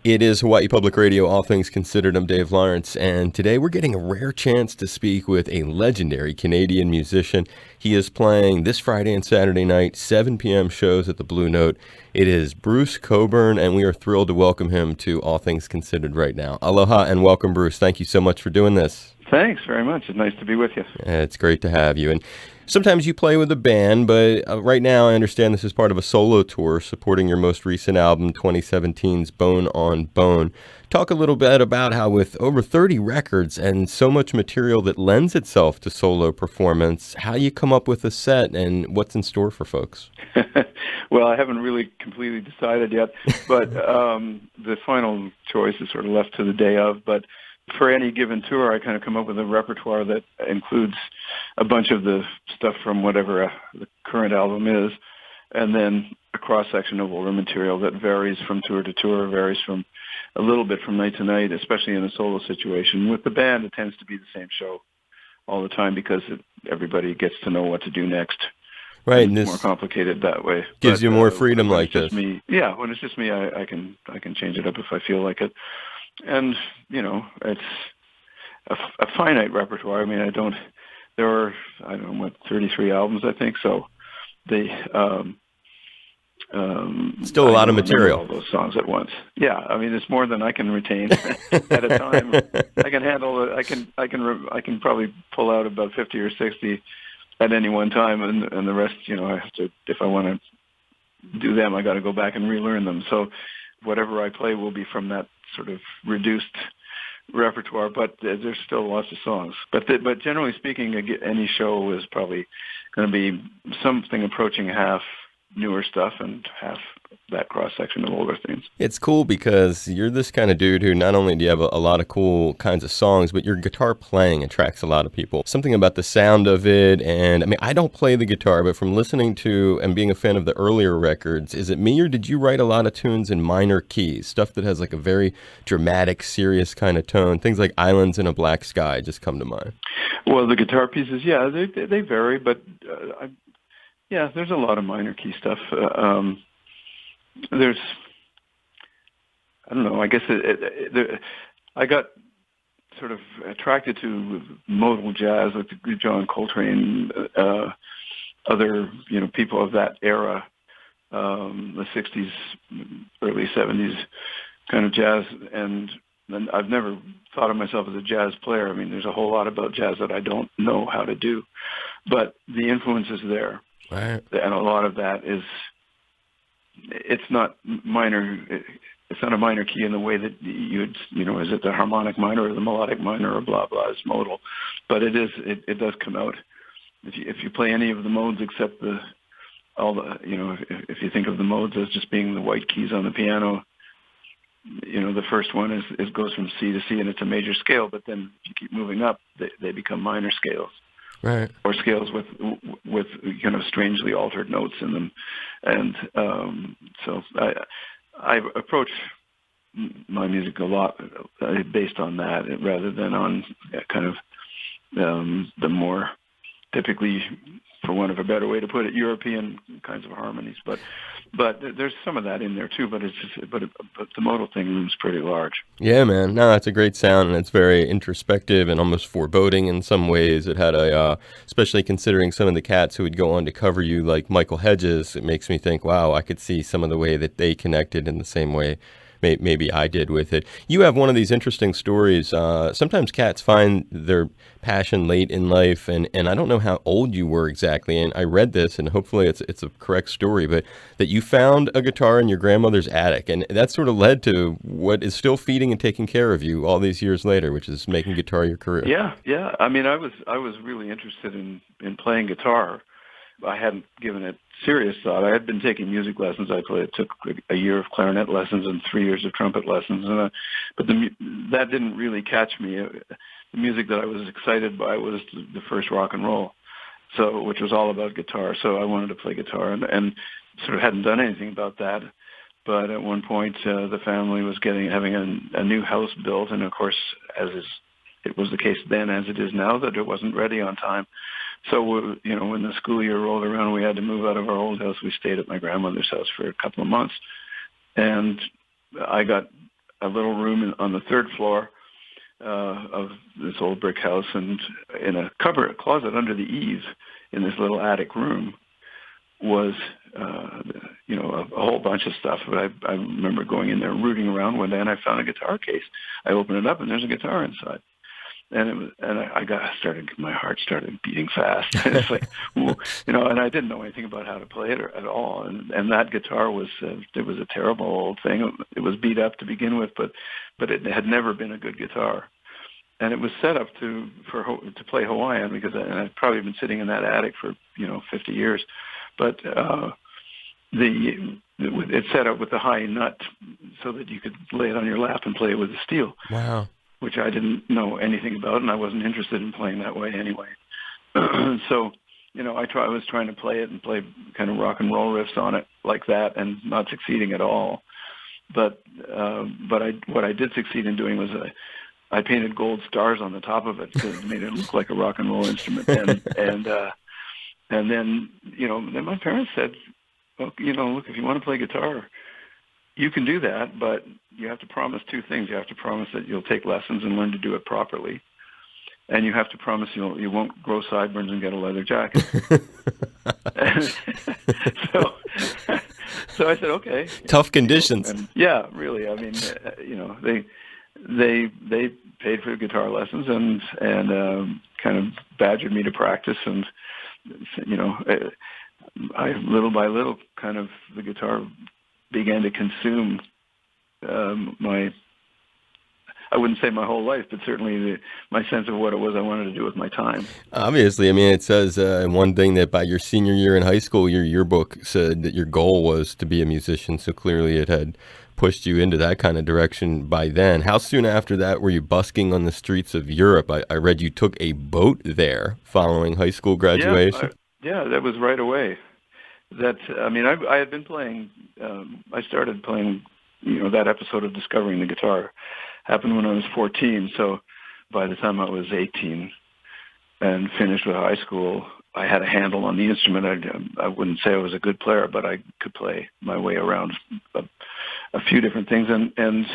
It is Hawaii Public Radio, All Things Considered. I'm Dave Lawrence, and today we're getting a rare chance to speak with a legendary Canadian musician. He is playing this Friday and Saturday night, 7 p.m. shows at the Blue Note. It is Bruce Cockburn, and we are thrilled to welcome him to All Things Considered right now. Aloha and welcome, Bruce. Thank you so much for doing this. Thanks very much. It's nice to be with you. It's great to have you. And sometimes you play with a band, but right now I understand this is part of a solo tour supporting your most recent album, 2017's Bone on Bone. Talk a little bit about how with over 30 records and so much material that lends itself to solo performance, how you come up with a set and what's in store for folks. Well, I haven't really completely decided yet, but the final choice is sort of left to the day of. But for any given tour, I kind of come up with a repertoire that includes a bunch of the stuff from whatever the current album is, and then a cross-section of older material that varies from tour to tour, varies from a little bit from night to night, especially in a solo situation. With the band, it tends to be the same show all the time because everybody gets to know what to do next. Right, and it's more complicated that way. Gives you more freedom like this. When it's just me, I can change it up if I feel like it. And, you know, it's a finite repertoire. I mean, there are, 33 albums, I think. So they, still a lot of material. All those songs at once. Yeah. I mean, it's more than I can retain at a time. I can handle it. I can probably pull out about 50 or 60 at any one time. And the rest, you know, I have to, if I want to do them, I got to go back and relearn them. So whatever I play will be from that sort of reduced repertoire, but there's still lots of songs. But generally speaking, any show is probably going to be something approaching half newer stuff and half that cross-section of older things. It's cool because you're this kind of dude who not only do you have a lot of cool kinds of songs, but your guitar playing attracts a lot of people. Something about the sound of it, and I mean, I don't play the guitar, but from listening to and being a fan of the earlier records, is it me or did you write a lot of tunes in minor keys? Stuff that has like a very dramatic, serious kind of tone. Things like Islands in a Black Sky just come to mind. Well, the guitar pieces, yeah, they vary, but there's a lot of minor key stuff. There's, I don't know, I guess I got sort of attracted to modal jazz with John Coltrane, other, you know, people of that era, the 60s, early 70s kind of jazz. And I've never thought of myself as a jazz player. I mean, there's a whole lot about jazz that I don't know how to do, but the influence is there. Right. And a lot of that is, it's not minor. It's not a minor key in the way that is it the harmonic minor or the melodic minor or blah blah? It's modal, but it is. It does come out if you play any of the modes except if you think of the modes as just being the white keys on the piano. You know, the first one is goes from C to C and it's a major scale, but then if you keep moving up, they become minor scales. Right. Or scales with kind of strangely altered notes in them, and so I approach my music a lot based on that rather than on kind of the more typically, for want of a better way to put it, European kinds of harmonies. But there's some of that in there too. But but the modal thing is pretty large. Yeah, man. No, it's a great sound, and it's very introspective and almost foreboding in some ways. It had especially considering some of the cats who would go on to cover you, like Michael Hedges. It makes me think, wow, I could see some of the way that they connected in the same way maybe I did with it. You have one of these interesting stories. Sometimes cats find their passion late in life, and I don't know how old you were exactly, and I read this, and hopefully it's a correct story, but that you found a guitar in your grandmother's attic, and that sort of led to what is still feeding and taking care of you all these years later, which is making guitar your career. Yeah. I mean, I was really interested in playing guitar. I hadn't given it serious thought. I had been taking music lessons. I took a year of clarinet lessons and 3 years of trumpet lessons, but that didn't really catch me. The music that I was excited by was the first rock and roll, which was all about guitar. So I wanted to play guitar, and sort of hadn't done anything about that. But at one point, the family was having a new house built, and of course, it was the case then as it is now, that it wasn't ready on time. So, when the school year rolled around, we had to move out of our old house. We stayed at my grandmother's house for a couple of months. And I got a little room on the third floor of this old brick house, and in a closet under the eaves in this little attic room was, a whole bunch of stuff. But I remember going in there, rooting around one day, and I found a guitar case. I opened it up, and there's a guitar inside. And my heart started beating fast. It's like, and I didn't know anything about how to play it at all. And that guitar was, it was a terrible old thing. It was beat up to begin with, but it had never been a good guitar. And it was set up to play Hawaiian because I'd probably been sitting in that attic for 50 years, but it's set up with a high nut so that you could lay it on your lap and play it with a steel. Wow. Which I didn't know anything about, and I wasn't interested in playing that way anyway. So, I was trying to play it and play kind of rock and roll riffs on it like that, and not succeeding at all. But what I did succeed in doing was I painted gold stars on the top of it because it made it look like a rock and roll instrument. And then my parents said, look, if you want to play guitar, you can do that, but you have to promise two things. You have to promise that you'll take lessons and learn to do it properly, and you have to promise you won't grow sideburns and get a leather jacket. So I said, okay. Tough conditions. And yeah, really. I mean, they paid for guitar lessons and kind of badgered me to practice, and I little by little, kind of the guitar began to consume I wouldn't say my whole life, but certainly my sense of what it was I wanted to do with my time. Obviously, I mean, it says one thing that by your senior year in high school, your yearbook said that your goal was to be a musician. So clearly it had pushed you into that kind of direction by then. How soon after that were you busking on the streets of Europe? I read you took a boat there following high school graduation. Yeah, that was right away. I had been playing, I started playing, that episode of discovering the guitar happened when I was 14. So by the time I was 18 and finished with high school, I had a handle on the instrument. I wouldn't say I was a good player, but I could play my way around a few different things. And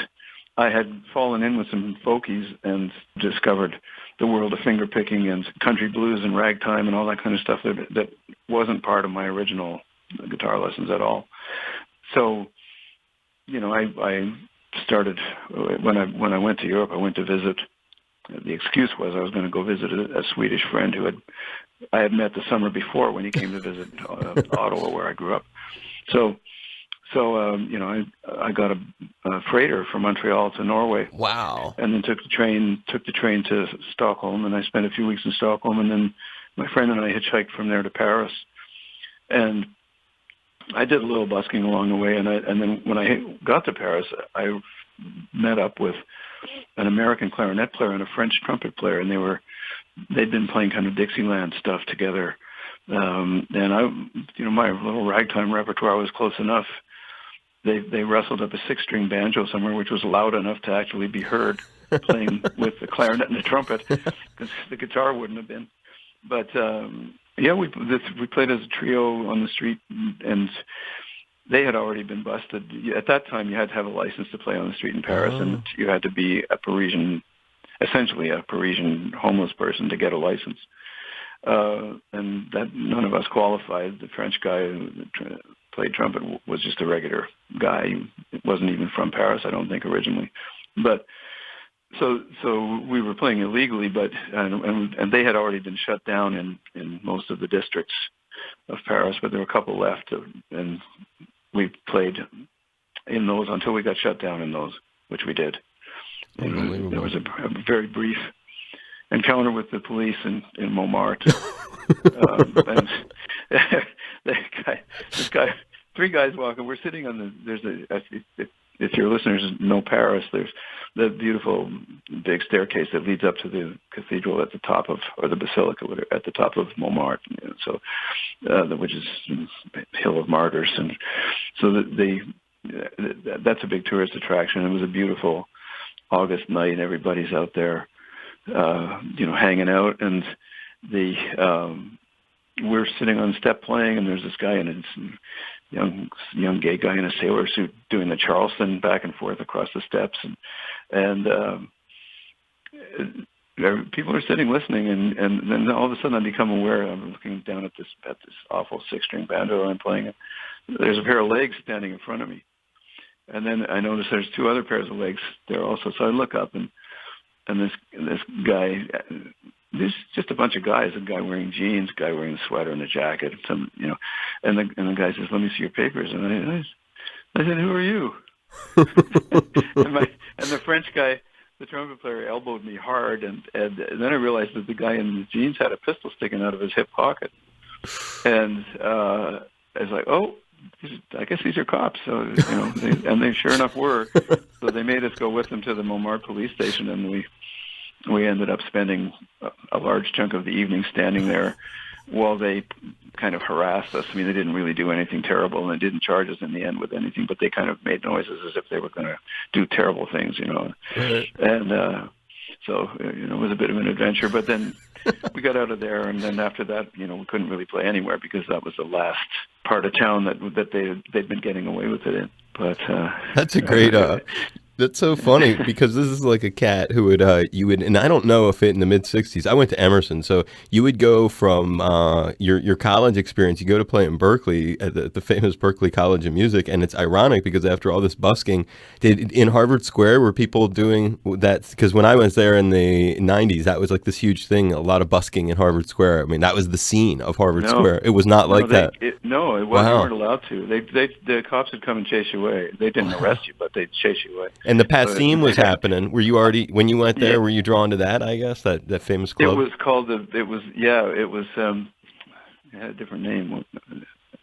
I had fallen in with some folkies and discovered the world of finger picking and country blues and ragtime and all that kind of stuff that wasn't part of my original guitar lessons at all. So, I started when I went to Europe. I went to visit. The excuse was I was going to go visit a Swedish friend who I had met the summer before when he came to visit Ottawa, where I grew up. So I got a freighter from Montreal to Norway. Wow! And then took the train to Stockholm, and I spent a few weeks in Stockholm, and then my friend and I hitchhiked from there to Paris, and I did a little busking along the way, and then when I got to Paris, I met up with an American clarinet player and a French trumpet player, and they'd been playing kind of Dixieland stuff together, and my little ragtime repertoire was close enough. They wrestled up a 6-string banjo somewhere, which was loud enough to actually be heard playing with the clarinet and the trumpet, because the guitar wouldn't have been. But we played as a trio on the street, and they had already been busted. At that time, you had to have a license to play on the street in Paris, and you had to be essentially a Parisian homeless person to get a license. And that none of us qualified. The French guy who played trumpet was just a regular guy. He wasn't even from Paris, I don't think, originally. But so we were playing illegally, but and they had already been shut down in most of the districts of Paris, but there were a couple left, and we played in those until we got shut down in those, which we did. And there was a very brief encounter with the police in Montmartre. And this guy, 3 guys walking. We're sitting on if your listeners know Paris, there's the beautiful big staircase that leads up to the cathedral at the top of, or the basilica at the top of Montmartre. Which is Hill of Martyrs, and so that's a big tourist attraction. It was a beautiful August night, and everybody's out there, hanging out, and we're sitting on the step playing, and there's this guy in young gay guy in a sailor suit doing the Charleston back and forth across the steps, and people are sitting listening, and then all of a sudden I become aware. I'm looking down at this awful 6-string banjo I'm playing. There's a pair of legs standing in front of me, and then I notice there's 2 other pairs of legs there also. So I look up, and this guy, there's just a bunch of guys. A guy wearing jeans, a guy wearing a sweater and a jacket, and the guy says, "Let me see your papers." And I said, "Who are you?" and the French guy, the trumpet player, elbowed me hard, and then I realized that the guy in the jeans had a pistol sticking out of his hip pocket, and I was like, "Oh, I guess these are cops." So they sure enough were. So they made us go with them to the Montmartre police station, and we ended up spending a large chunk of the evening standing there while they kind of harassed us. I mean, they didn't really do anything terrible, and they didn't charge us in the end with anything, but they kind of made noises as if they were going to do terrible things, Right. And so it was a bit of an adventure. But then we got out of there, and then after that, we couldn't really play anywhere because that was the last part of town that they'd been getting away with it in. But That's a great. That's so funny because this is like a cat who would and I don't know if in the mid '60s I went to Emerson, so you would go from your college experience, you go to play in Berkeley at the famous Berkeley College of Music, and it's ironic because after all this busking, in Harvard Square were people doing that? Because when I was there in the '90s, that was like this huge thing, a lot of busking in Harvard Square. I mean, that was the scene of Harvard Square. It was not like that. It wasn't. Wow. You weren't allowed to. The cops would come and chase you away. They didn't arrest you, but they'd chase you away. And the Passim was happening. Were you already, when you went there, Yeah. were you drawn to that, I guess, that famous club? It was called it had a different name.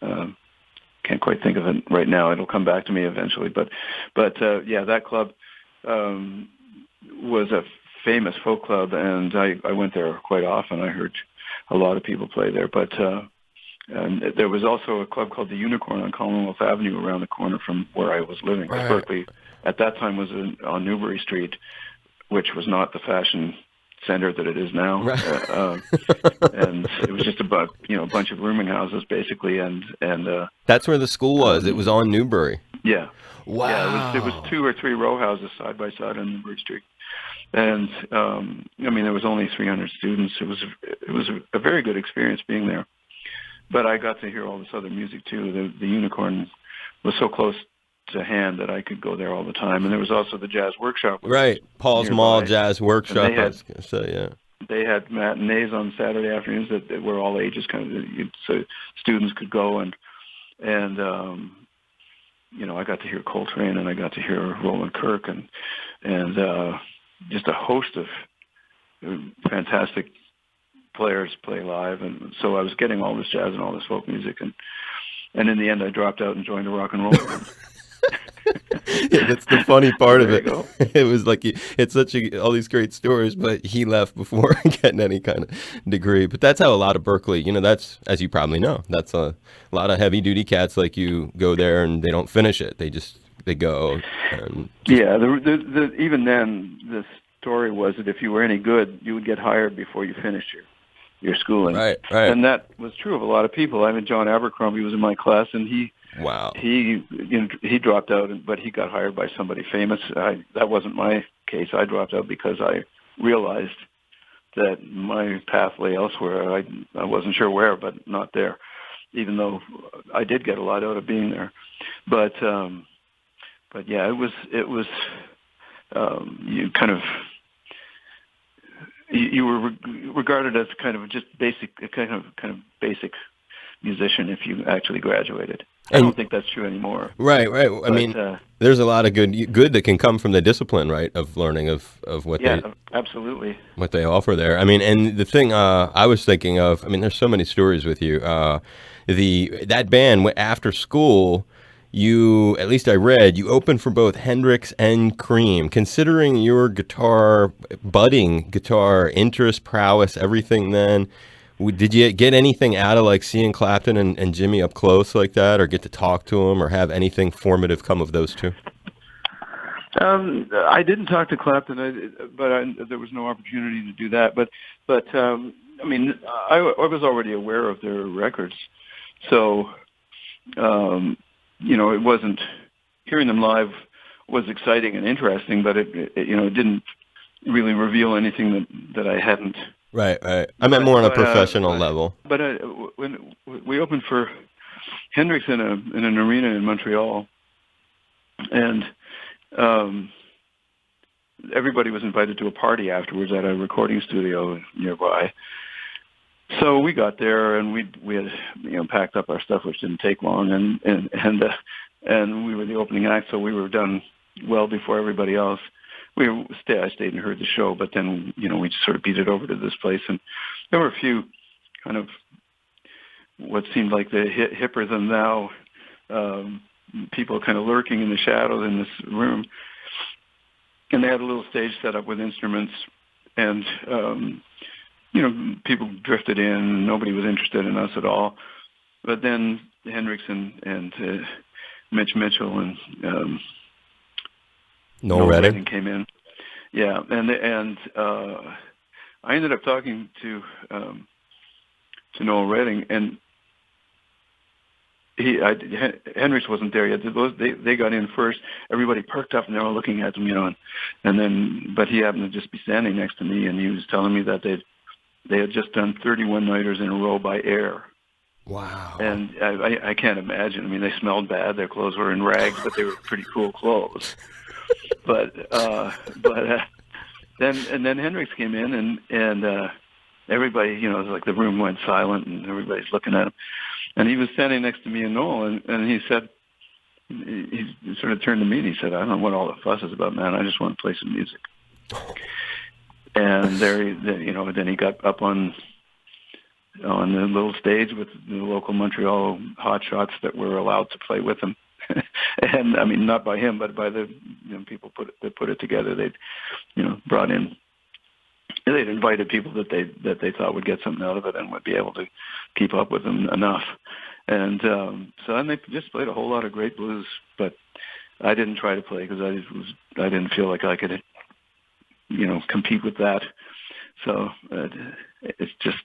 Can't quite think of it right now. It'll come back to me eventually. But that club was a famous folk club, and I went there quite often. I heard a lot of people play there. But and there was also a club called the Unicorn on Commonwealth Avenue around the corner from where I was living. Right. Berkeley at that time was on Newbury Street, which was not the fashion center that it is now. Right. And it was just a bunch of rooming houses basically, and That's where the school was. It was on Newbury. Yeah. Wow. Yeah, it was 2 or 3 row houses side by side on Newbury Street. And there was only 300 students. It was a very good experience being there. But I got to hear all this other music too. The Unicorn was so close to hand that I could go there all the time. And there was also the Jazz Workshop. Right. Paul's nearby. Mall Jazz Workshop. They had, I was going to say, yeah. They had matinees on Saturday afternoons that were all ages, so students could go and I got to hear Coltrane, and I got to hear Roland Kirk, and just a host of fantastic players play live. And so I was getting all this jazz and all this folk music, and in the end I dropped out and joined a rock and roll band. Yeah, that's the funny part of it. Go. It was like it's all these great stories, but he left before getting any kind of degree. But that's how a lot of Berkeley, that's, as you probably know, that's a lot of heavy duty cats like you go there and they don't finish it. They go. And yeah, even then the story was that if you were any good, you would get hired before you finished your schooling. Right. And that was true of a lot of people. I mean, John Abercrombie was in my class, and he dropped out, but he got hired by somebody famous. That wasn't my case. I dropped out because I realized that my path lay elsewhere. I wasn't sure where, but not there, even though I did get a lot out of being there. But yeah, it was you were regarded as kind of basic musician if you actually graduated. I don't think that's true anymore. Right. I mean, there's a lot of good that can come from the discipline, right, of learning of what absolutely what they offer there. I mean, and the thing I was thinking of, I mean, there's so many stories with you. That band after school, you, at least I read, you opened for both Hendrix and Cream. Considering your budding guitar interest, prowess, everything then, did you get anything out of like seeing Clapton and Jimmy up close like that, or get to talk to them, or have anything formative come of those two? I didn't talk to Clapton, but there was no opportunity to do that. But I mean, I was already aware of their records, so It wasn't, hearing them live was exciting and interesting, but it didn't really reveal anything that I hadn't. Right. I meant more on a professional level. But when we opened for Hendrix in an arena in Montreal, and everybody was invited to a party afterwards at a recording studio nearby. So we got there, and we had packed up our stuff, which didn't take long, and we were the opening act, so we were done well before everybody else. I stayed and heard the show, but then we just sort of beat it over to this place, and there were a few kind of what seemed like the hipper than thou people kind of lurking in the shadows in this room, and they had a little stage set up with instruments, and people drifted in. Nobody was interested in us at all. But then Hendrix and Mitch Mitchell and Noel Redding came in. Yeah, and I ended up talking to Noel Redding, and Hendrix wasn't there yet. They got in first. Everybody perked up and they were looking at him, but he happened to just be standing next to me, and he was telling me that they had just done 31 nighters in a row by air. Wow. And I can't imagine. I mean, they smelled bad. Their clothes were in rags, but they were pretty cool clothes. But then Hendrix came in, and everybody, it was like the room went silent, and everybody's looking at him. And he was standing next to me and Noel, and he said, he sort of turned to me and he said, "I don't know what all the fuss is about, man. I just want to play some music." And then he got up on the little stage with the local Montreal hotshots that were allowed to play with him. And I mean, not by him, but by the people that put it together. They'd brought in. They'd invited people that they thought would get something out of it and would be able to keep up with them enough. And so they just played a whole lot of great blues, but I didn't try to play because I didn't feel like I could compete with that. So it's just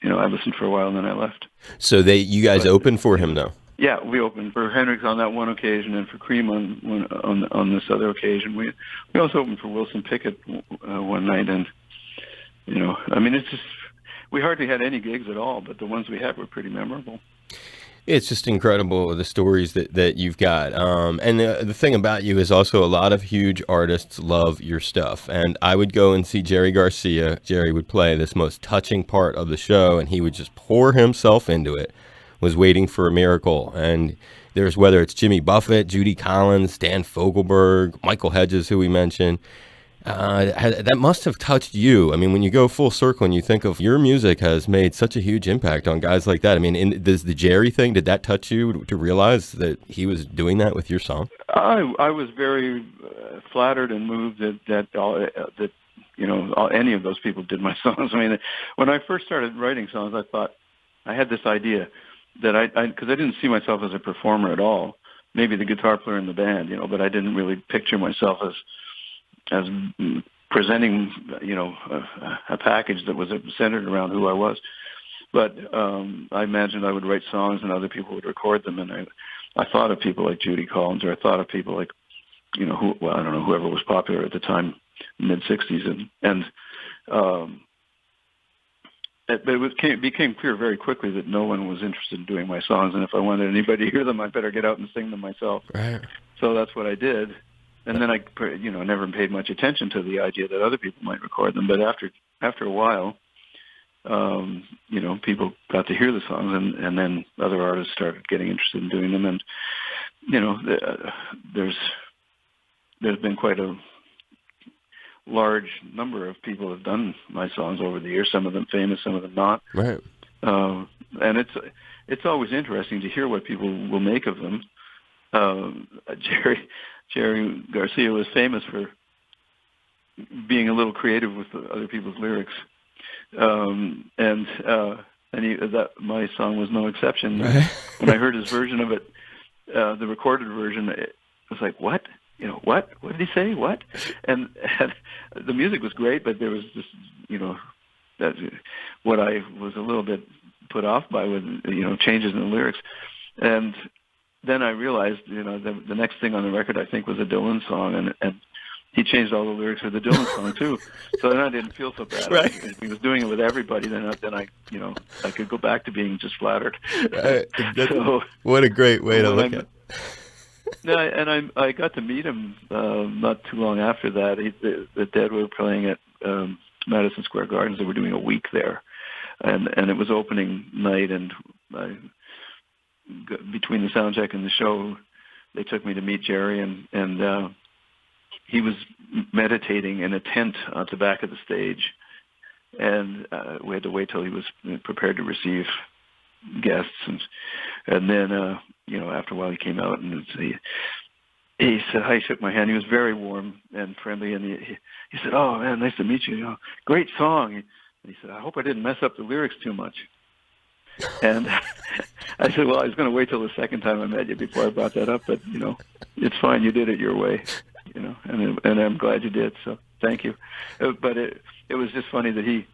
I listened for a while and then I left. So you guys opened for him though? Yeah, we opened for Hendrix on that one occasion, and for Cream on this other occasion. We also opened for Wilson Pickett one night, and I mean, it's just we hardly had any gigs at all, but the ones we had were pretty memorable. It's just incredible, the stories that you've got. And the thing about you is also a lot of huge artists love your stuff. And I would go and see Jerry Garcia. Jerry would play this most touching part of the show, and he would just pour himself into it. Was waiting for a miracle. And there's, whether it's Jimmy Buffett, Judy Collins, Dan Fogelberg, Michael Hedges, who we mentioned, that must have touched you. I mean, when you go full circle and you think of your music has made such a huge impact on guys like that. I mean, does the Jerry thing, did that touch you to realize that he was doing that with your song? I was very flattered and moved that any of those people did my songs. I mean, when I first started writing songs, I thought I had this idea that because I didn't see myself as a performer at all. Maybe the guitar player in the band, but I didn't really picture myself as presenting, a package that was centered around who I was. But I imagined I would write songs and other people would record them, and I thought of people like Judy Collins, or I thought of people like, I don't know, whoever was popular at the time, mid '60s, and it became clear very quickly that no one was interested in doing my songs, and if I wanted anybody to hear them, I better get out and sing them myself. Right. So that's what I did, and then I, never paid much attention to the idea that other people might record them. But after a while, people got to hear the songs, and then other artists started getting interested in doing them, and there's been quite a large number of people have done my songs over the years. Some of them famous, some of them not. Right. And it's always interesting to hear what people will make of them. Jerry Garcia was famous for being a little creative with other people's lyrics, and my song was no exception. Right. When I heard his version of it, the recorded version, it was like, what? What? What did he say? What? And the music was great, but there was just, that what I was a little bit put off by with, changes in the lyrics. And then I realized, the next thing on the record I think was a Dylan song, and he changed all the lyrics for the Dylan song too. So then I didn't feel so bad. Right. If he was doing it with everybody, then I could go back to being just flattered. So, what a great way to look at it. No, and I got to meet him not too long after that. The Dead were playing at Madison Square Gardens. They were doing a week there, and it was opening night. And between the sound check and the show, they took me to meet Jerry, and he was meditating in a tent at the back of the stage, and we had to wait till he was prepared to receive guests, and then after a while he came out, and he said hi, shook my hand. He was very warm and friendly, and he said, "Oh man, nice to meet you. Great song." And he said, "I hope I didn't mess up the lyrics too much." And I said, "Well, I was going to wait till the second time I met you before I brought that up, but it's fine. You did it your way, and I'm glad you did. So thank you." But it was just funny that he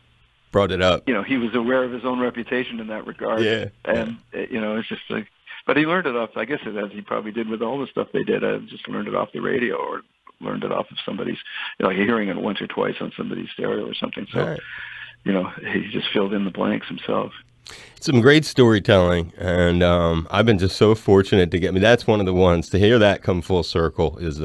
brought it up. He was aware of his own reputation in that regard. Yeah. And it's just like, but he learned it off. I guess as he probably did with all the stuff they did. I just learned it off the radio, or learned it off of somebody's, hearing it once or twice on somebody's stereo or something. So, right. He just filled in the blanks himself. Some great storytelling, and I've been just so fortunate to get that's one of the ones to hear that come full circle is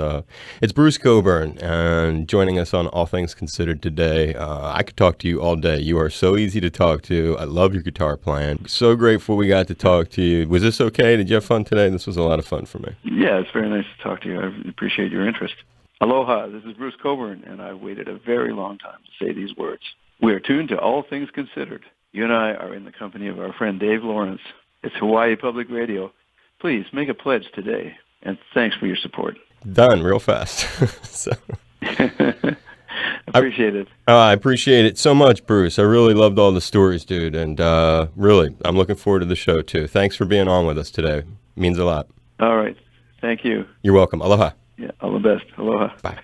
it's Bruce Cockburn, and joining us on All Things Considered today. I could talk to you all day. You are so easy to talk to. I love your guitar playing. So grateful we got to talk to you. Was this okay? Did you have fun today? This was a lot of fun for me. Yeah, it's very nice to talk to you. I appreciate your interest. Aloha, this is Bruce Cockburn, and I waited a very long time to say these words. We are tuned to All Things Considered. You and I are in the company of our friend Dave Lawrence. It's Hawaii Public Radio. Please make a pledge today, and thanks for your support. Done real fast. So. Appreciate it. I appreciate it so much, Bruce. I really loved all the stories, dude, and really, I'm looking forward to the show, too. Thanks for being on with us today. It means a lot. All right. Thank you. You're welcome. Aloha. Yeah, all the best. Aloha. Bye.